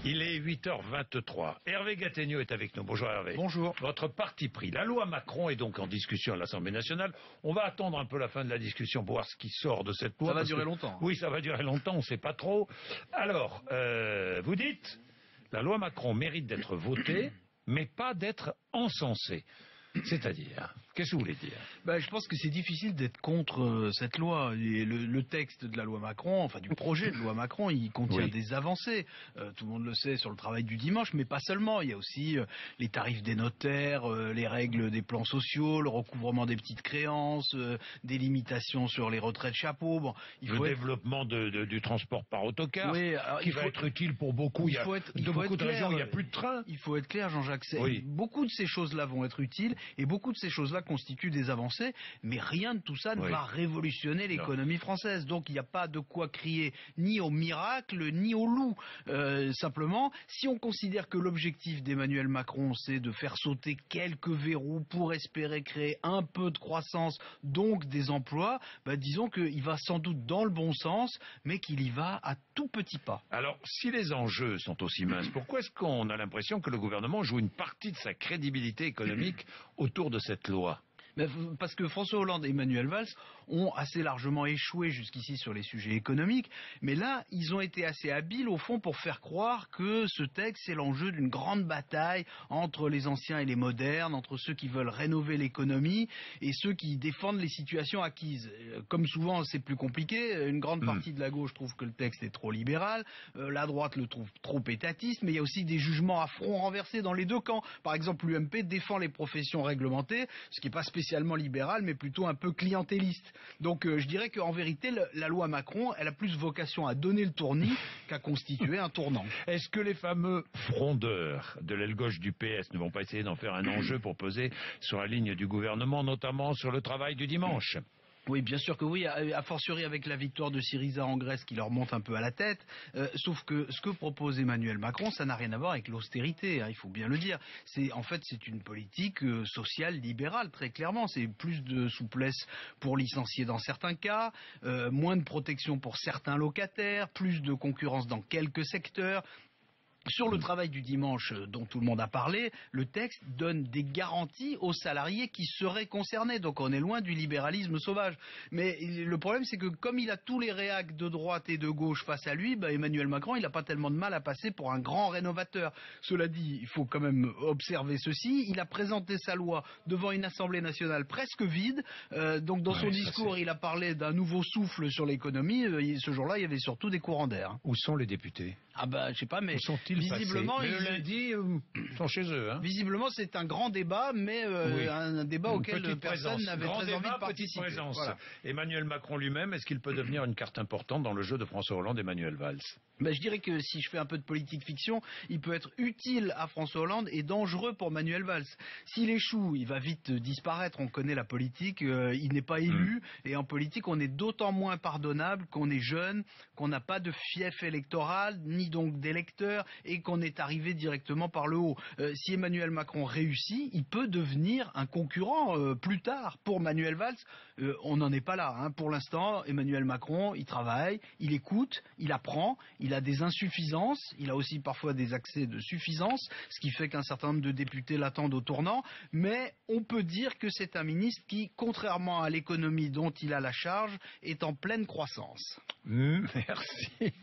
Il est 8h23. Hervé Gattegno est avec nous. Bonjour Hervé. Bonjour. Votre parti pris. La loi Macron est donc en discussion à l'Assemblée nationale. On va attendre un peu la fin de la discussion pour voir ce qui sort de cette loi. Ça va durer longtemps. Oui, ça va durer longtemps, on ne sait pas trop. Alors, vous dites, la loi Macron mérite d'être votée, mais pas d'être encensée. C'est-à-dire, qu'est-ce que vous voulez dire? Je pense que c'est difficile d'être contre cette loi. Et le texte de la loi Macron, enfin du projet de loi Macron, il contient des avancées. Tout le monde le sait sur le travail du dimanche, mais pas seulement. Il y a aussi les tarifs des notaires, les règles des plans sociaux, le recouvrement des petites créances, des limitations sur les retraites chapeaux. Bon, le développement du transport par autocar, qui va être utile pour beaucoup. Il y a beaucoup de régions, il n'y a plus de train. Il faut être clair, Jean-Jacques. Beaucoup de ces choses-là vont être utiles. Et beaucoup de ces choses-là constituent des avancées, mais rien de tout ça ne va révolutionner l'économie française. Donc il n'y a pas de quoi crier ni au miracle, ni au loup. Simplement, si on considère que l'objectif d'Emmanuel Macron, c'est de faire sauter quelques verrous pour espérer créer un peu de croissance, donc des emplois, disons qu'il va sans doute dans le bon sens, mais qu'il y va à tout petits pas. Alors, si les enjeux sont aussi minces, pourquoi est-ce qu'on a l'impression que le gouvernement joue une partie de sa crédibilité économique autour de cette loi? Parce que François Hollande et Manuel Valls ont assez largement échoué jusqu'ici sur les sujets économiques, mais là, ils ont été assez habiles au fond pour faire croire que ce texte c'est l'enjeu d'une grande bataille entre les anciens et les modernes, entre ceux qui veulent rénover l'économie et ceux qui défendent les situations acquises. Comme souvent, c'est plus compliqué. Une grande partie de la gauche trouve que le texte est trop libéral, la droite le trouve trop étatiste, mais il y a aussi des jugements à front renversés dans les deux camps. Par exemple, l'UMP défend les professions réglementées, ce qui n'est pas spécialement libéral, mais plutôt un peu clientéliste. Donc je dirais qu'en vérité, la loi Macron, elle a plus vocation à donner le tournis qu'à constituer un tournant. Est-ce que les fameux frondeurs de l'aile gauche du PS ne vont pas essayer d'en faire un enjeu pour peser sur la ligne du gouvernement, notamment sur le travail du dimanche? Oui, bien sûr que oui, a fortiori avec la victoire de Syriza en Grèce qui leur monte un peu à la tête, sauf que ce que propose Emmanuel Macron, ça n'a rien à voir avec l'austérité, il faut bien le dire. C'est une politique sociale libérale, très clairement. C'est plus de souplesse pour licencier dans certains cas, moins de protection pour certains locataires, plus de concurrence dans quelques secteurs. Sur le travail du dimanche dont tout le monde a parlé, le texte donne des garanties aux salariés qui seraient concernés. Donc on est loin du libéralisme sauvage. Mais le problème c'est que comme il a tous les réacs de droite et de gauche face à lui, Emmanuel Macron il n'a pas tellement de mal à passer pour un grand rénovateur. Cela dit, il faut quand même observer ceci. Il a présenté sa loi devant une Assemblée nationale presque vide. Donc dans son discours il a parlé d'un nouveau souffle sur l'économie. Ce jour-là il y avait surtout des courants d'air. Où sont les députés? Je sais pas, mais où sont-ils visiblement, le lundi, ils sont chez eux. Visiblement, c'est un grand débat, mais un débat auquel personne n'avait très envie de participer. Voilà. Emmanuel Macron lui-même, est-ce qu'il peut devenir une carte importante dans le jeu de François Hollande et Emmanuel Valls? Je dirais que si je fais un peu de politique fiction, il peut être utile à François Hollande et dangereux pour Manuel Valls. S'il échoue, il va vite disparaître. On connaît la politique, il n'est pas élu. Et en politique, on est d'autant moins pardonnable qu'on est jeune, qu'on n'a pas de fief électoral, ni donc d'électeurs, et qu'on est arrivé directement par le haut. Si Emmanuel Macron réussit, il peut devenir un concurrent plus tard pour Manuel Valls. On n'en est pas là. Pour l'instant, Emmanuel Macron, il travaille, il écoute, il apprend, il a des insuffisances, il a aussi parfois des accès de suffisance, ce qui fait qu'un certain nombre de députés l'attendent au tournant, mais on peut dire que c'est un ministre qui, contrairement à l'économie dont il a la charge, est en pleine croissance. Merci.